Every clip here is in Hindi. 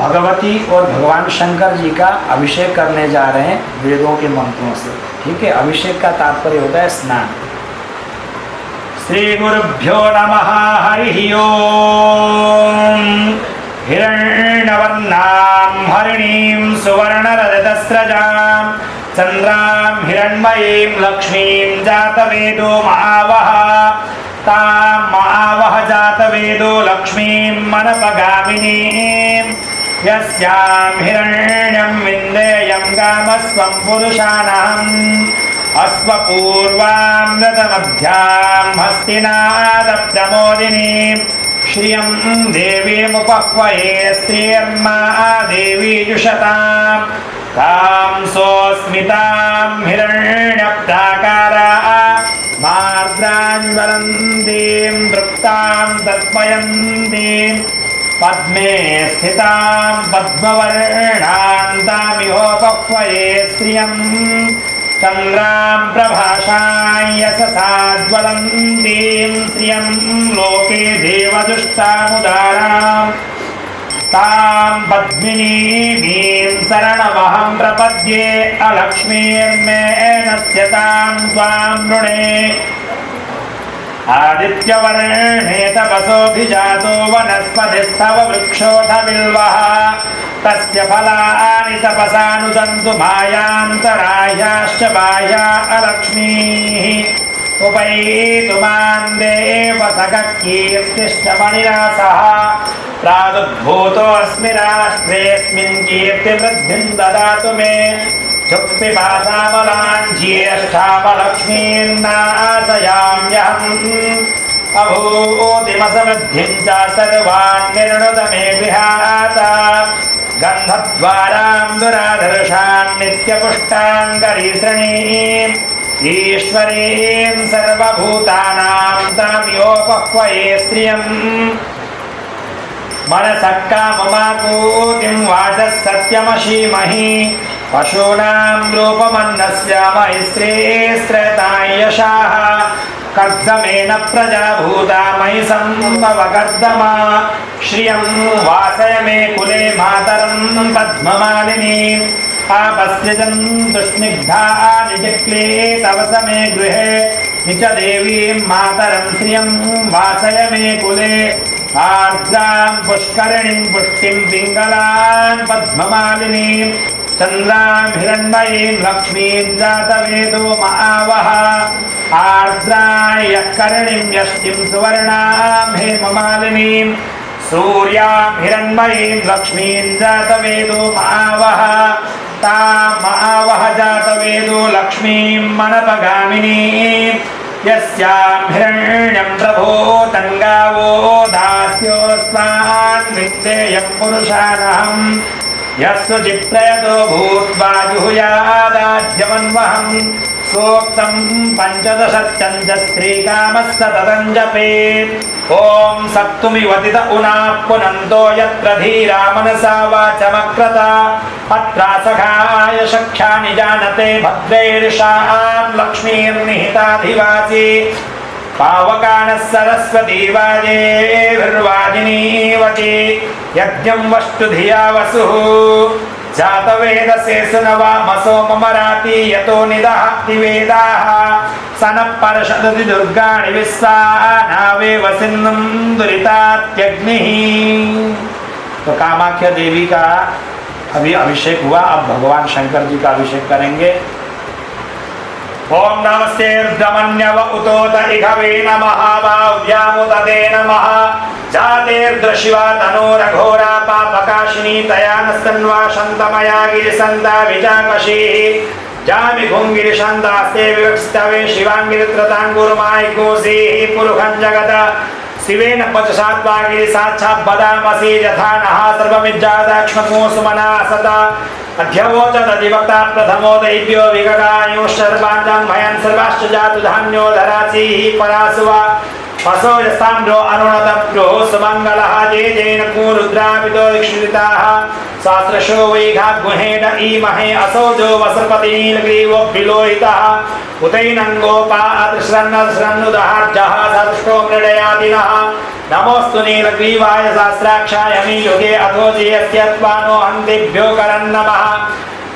भगवती और भगवान शंकर जी का अभिषेक करने जा रहे हैं वेदों के मंत्रों से। ठीक है, अभिषेक का तात्पर्य होता है स्नान। श्री गुरुभ्यो नमः। हरि ओम। हिरण्यवर्णां हरिणीं सुवर्णरजतस्रजां चन्द्रां हिरण्मयीं लक्ष्मीं जातवेदो महावः तां महावः जातवेदो लक्ष्मीं मनपगामिनीं यस्यां हिरण्यं विन्देयं गामस्वं पुरुषाणाम् अश्वपूर्वां रथमध्यां हस्तिनादप्रमोदिनीं श्रियं देवीमुपह्वये स्त्रियर्मा देवी जुषतां तां सोऽस्मितां हिरण्यप्राकारा मार्द्राञ्ज्वलन्तीं तृप्तां तत्पयन्तीं पद्मे स्थितां पद्मवर्णां तामिहोपह्वये स्त्रियं चन्द्रां प्रभासां यशसाज्वलन्तीं श्रियं लोके देवदुष्टामुदारां तां पद्मिनीं शरणमहं प्रपद्ये अलक्ष्मीर्मे नश्यतां त्वां नृणे आदित्यवर्णे तपसोऽभिजातो वनस्पतिस्तव वृक्षोऽथ बिल्वः तस्य फलानि तपसानुदन्तु मायान्तरायाश्च बाह्या अलक्ष्मीः उपैतु मां देव सककीर्तिश्च मणिरासः प्रादुर्भूतोऽस्मि राष्ट्रेऽस्मिन् कीर्तिवृद्धिं ददातु मे चुक्तिपासामलां ज्येष्ठामलक्ष्मीर्नाशयाम्यहम् अभूतिमसमृद्धिं च सर्वान् निर्णुत मे गृहात् गन्धद्वारां दुराधर्षान् नित्यपुष्टान् करीसृणीम् ईश्वरीं सर्वभूतानां ताम्योपह्वये स्त्रियम् मनसः काममाकूतिं वाचः सत्यमशीमहि पशूनां रूपमन्नस्य मयि स्त्रेतां यशाः कर्दमेन प्रजा भूता मयि सम्भवकर्दमा श्रियं वासय मे कुले मातरं पद्ममालिनीम् आपस्यजन्तु स्निग्धानि चिक्ले तव समे गृहे निच देवीं मातरं श्रियं वासय मे कुले आर्द्रां पुष्करिणीं पुष्टिं पिङ्गलां पद्ममालिनीं चन्द्रां हिरण्मयीं लक्ष्मीं जातवेदो महावः आर्द्रां यःकरिणीं यष्टिं सुवर्णां हेममालिनीं सूर्यां हिरण्मयीं लक्ष्मीं जातवेदो महावः तां महावः जातवेदो लक्ष्मीं मनपगामिनीं यस्यां हिरण्यं प्रभो तङ्गावो दास्योऽस्मान् विन्देयं पुरुषानहम् यस्सु चिप्रयतो भूत्वा जुहुयादाज्यमन्वहम् सूक्तं पञ्चदशत्यं च स्त्रीकामः सततं जपेत् ॐ सप्तुमिवतित उनाः पुनन्तो यत्र धीरा मनसा वाचमक्रता अत्रासखाय सख्यानि जानते भद्रैर्षां लक्ष्मीर्निहिताधिवासी पावकानः सरस्वती वाजेभिर्वाजिनी वचि यज्ञं वस्तु धिया वसुः जातवेदसे सुनवामसो ममराति यतो निदहति वेदाः सनः परषदति दुर्गाणि विश्वा नावेव सिन्धुं दुरितात्यग्निः। तो कामाख्या देवी का अभी अभिषेक हुआ, अब भगवान शंकर जी का अभिषेक करेंगे। ओम नमस्ते रुद्रमन्यव उतोत इघवे नमः वाव्यामुदते नमः जातेर्द्रशिवा तनोरघोरा पापकाशिनी तया नस्तन्वा शन्तमया गिरिसन्ता विजाकशीः जामि भुङ्गिरिशन्तास्ते विवक्षितवे शिवाङ्गिरित्रताङ्गुरुमायिकोसीः पुरुषं जगत शिवेन पचसात्वागिरि साक्षात् बदामसि यथा नः सर्वमिज्जादाक्ष्मको सुमना सता अध्यवोचदधिवक्ता प्रथमो दैव्यो विगगायुः सर्वान् भयान् सर्वाश्च जातु धान्यो धरासीः परासुवा असोजस्ताम्रो अरुणतप्रो सुमङ्गलः जय जैन रुद्राविदो दीक्षिताः सहस्रशो वैघाग्मुहेन ईमहे असोजो वसुपतिनीलग्रीवो विलोहितः उतैनङ्गोपादृश्रन्नुदहार्जः सदृष्टो मृडयादिनः नमोऽस्तु नीलग्रीवाय सहस्राक्षाय मे युगे अथो जयस्यत्वानो हन्तिभ्यो करन् नमः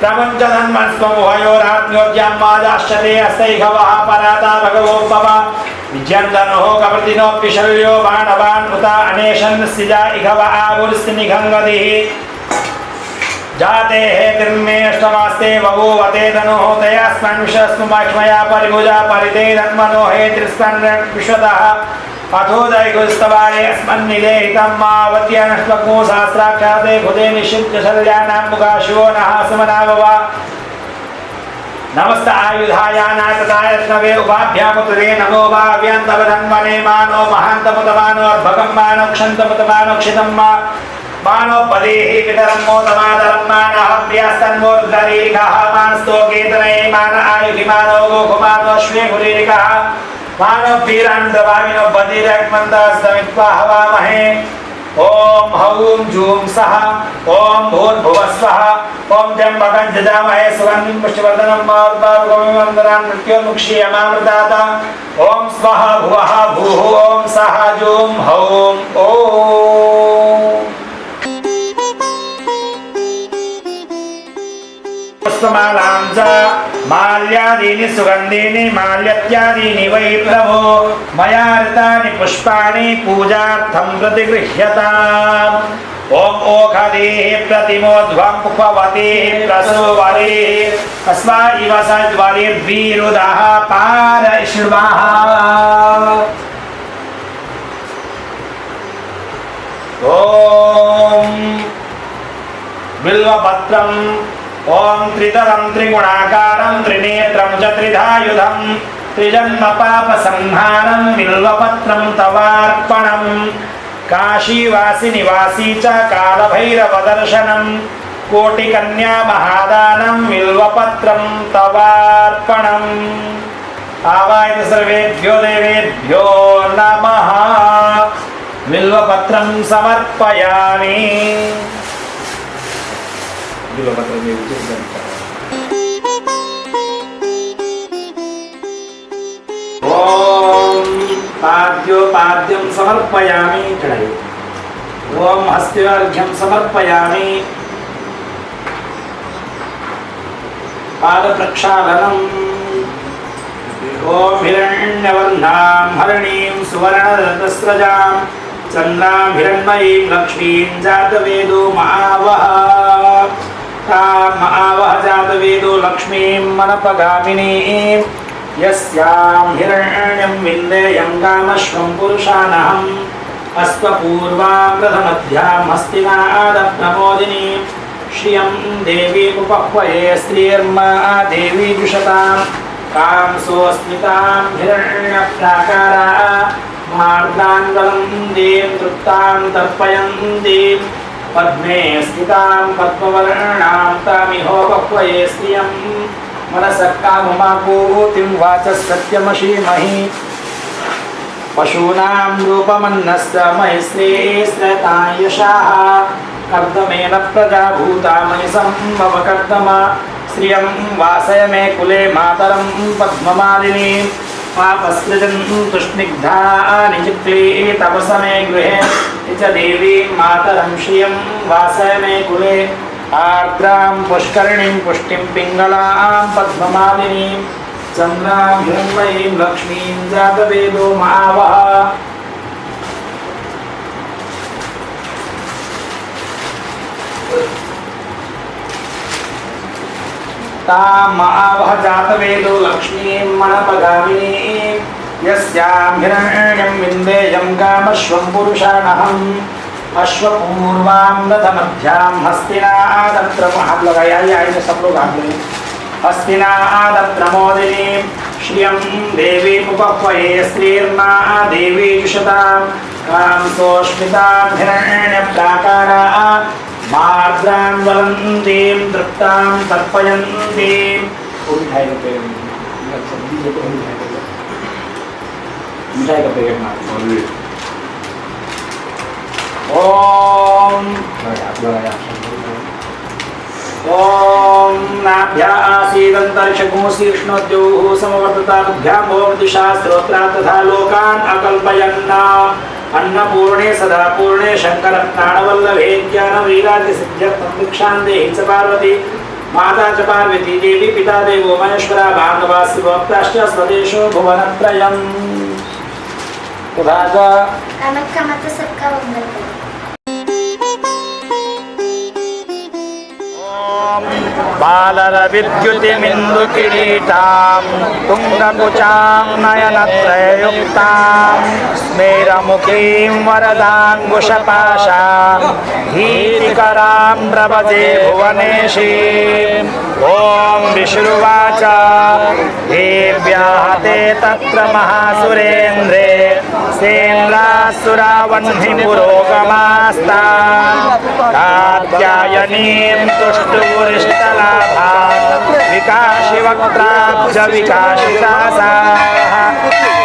प्रपञ्चधन्वन्स्वमुभयोरात्म्योज्यामादाश्चते अस्तैघवः पराता भगवोपव विज्यन्दनो कवर्तिनोऽपि शल्यो बाणवान् उत अनेशन् सिजा इघव आहुर्स्निघङ्गदिः जाते हेतिर्मेष्टमास्ते बभूवते धनुः तयास्मन् विषस्मुमक्ष्मया परिभुजा परिते धन्मनो हेतिर्स्मन् विश्वतः अथोदयगुस्तवारे अस्मन्निदेहितं मावत्यनष्टको सहस्राक्षाते भुजे निषिद्धशल्यानां मुखाशिवो नः सुमनाभव नमस्त आयुधायानाय रत्नवे उपाभ्यामुतरे नमो भाव्यान्तवधन्वने मानो महान्तमुतमानो अर्भकं मानो क्षन्तमुतमानो क्षितं मानो पदेहि पितरं मोतमातरं मानः प्रियस्तन्मोर्धरीरिकः मानस्तोकेतने मान आयुधिमानो गोकुमानो श्वेगुरीरिकः मानो वीरान्दभाविनो बधिरग्मन्दास्तमित्वा हवामहे ओम हौं जूं सः ओम भूर्भुवस्वः ओम त्र्यम्बकं जजामहे सुगन्धिं पुष्टिवर्धनं मारुतारुगमिवन्दनान् मृत्योर्मुक्षीयमामृतात् ओम स्वः भुवः भूः ओम सः जूं हौं ओम पुष्पमालां च माल्यादीनि सुगन्धीनि माल्यत्यादीनि वै प्रभो मया ऋतानि पुष्पाणि पूजार्थं प्रतिगृह्यताम् ओम ओखदेः प्रतिमोध्वं पुष्पवतेः प्रसुवरेः अस्मा इव सद्वरिर्वीरुदः पारश्रुवः ओम बिल्वपत्रम् ओम त्रितलं त्रिगुणाकारं त्रिनेत्रं च त्रिधायुधं त्रिजन्म पापसंहारं बिल्वपत्रं तवार्पणं काशीवासी निवासी च कालभैरवदर्शनं कोटिकन्या महादानं बिल्वपत्रं तवार्पणम् आवाहयतु सर्वेभ्यो देवेभ्यो नमः बिल्वपत्रं समर्पयामि ओम पाद्योपाद्यं समर्पयामि चढ़ाई ओम हस्त्यार्घ्यं समर्पयामि पादप्रक्षालनम् ओम हिरण्यवर्णां हरिणीं सुवर्णरत्नस्रजां चन्द्रां हिरण्मयीं लक्ष्मीं जातवेदो महावः महावः जातवेदो लक्ष्मीं मनपगामिनीं यस्यां हिरण्यं विन्देयं कामश्वं पुरुषानहम् अश्वपूर्वां प्रथमध्यां हस्तिनादप्रमोदिनीं श्रियं देवीमुपह्वये स्त्रीर्मा देवी जुषतां कांसोऽस्मितां हिरण्यप्राकारा मार्गाङ्गलं दें तृप्तां तर्पयन्तीं पद्मे स्थितां पद्मवर्णां तामिहोपह्वये स्त्रियं मनसः काममाकूतिं वाचः सत्यमशीमहि पशूनां रूपमन्नस्य महिश्रेयस्त्रतां यशाः कर्दमेन प्रजाभूता मयि सम्भव कर्दम श्रियं वासय मे कुले मातरं पद्ममालिनीं पापसृजन् तुष्णिग्धानि चिक्ले तपस मे गृहे च देवी मातरं श्रियं वासय मे कुले आर्द्रां पुष्करिणीं पुष्टिं पिङ्गलां पद्ममालिनीं चन्द्रां हिरण्मयीं लक्ष्मीं जातवेदो महावः महावः जातवेदो लक्ष्मीं मनपगामिनीं यस्यां हिरण्यं विन्देयं कामश्वं पुरुषानहम् अश्वपूर्वां रथमध्यां हस्तिनादप्रमोदिनीं सब लोग हाथ लगाइए हस्तिनादप्रमोदिनीं श्रियं देवीमुपह्वये स्त्रीर्मा देवी जुषतां कांसोऽस्मितां हिरण्यप्राकारा मार्द्रां वलन्तीं तृप्तां तर्पयन्तीं मिठाई का पैकेट मार ओम ओम नाभ्या आसीदन्तरिक्षगुंशीर्ष्णोद्योः समवर्तताभ्यां भवन्तिशास्त्रोत्रा तथा लोकान् अकल्पयन् अन्नपूर्णे सदा पूर्णे शङ्करप्राणवल्लभे ज्ञानवीरादिसिद्ध्यर्थं दीक्षां देहि च पार्वती माता च पार्वती देवी पिता देवो महेश्वरा भार्गवा शिवोक्ताश्च स्वदेशो भुवनत्रयम् तथा च कामत सबका मंगल करे। बालरविद्युतिमिन्दुकिरीटां तुङ्गकुचां नयनत्रययुक्तां स्मेरमुखीं वरदाङ्कुशपाशा भीतिकरां प्रभजे भुवनेशीम् ॐ विष्णुवाच देव्याः ते तत्र महासुरेन्द्रे सेन्द्रासुरावह्नि पुरोगमास्तां कात्यायनीं तुष्टुरिष्टलाभा विकाशि वक्त्राब्ज विकाशितासाः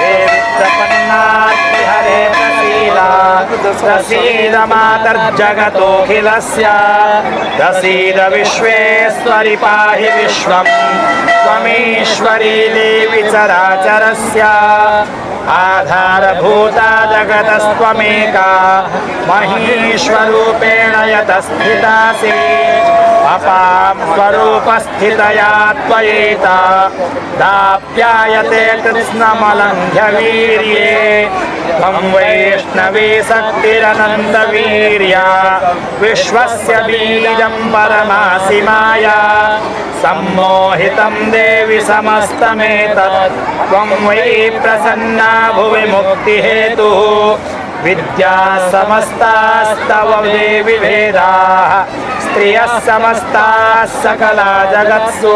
देवि प्रपन्नाद्विहरे प्रसीद मातर्जगतोऽखिलस्य प्रसीद विश्वेश्वरि पाहि विश्वं त्वमीश्वरी देवि चराचरस्य आधारभूता जगतस्त्वमेका महीश्वरूपेण यतस्थितासि अपां स्वरूपस्थितया त्वयेता दाप्यायते कृत्स्नमलङ्घ्य वीर्ये त्वं वैष्णवी शक्तिरनन्तवीर्या विश्वस्य बीजं परमासि माया सम्मोहितं देवि समस्तमेतत् त्वं वै प्रसन्ना भुवि मुक्तिहेतुः विद्या समस्तास्तव देवि भेदाः स्त्रियः समस्ताः सकला जगत्सु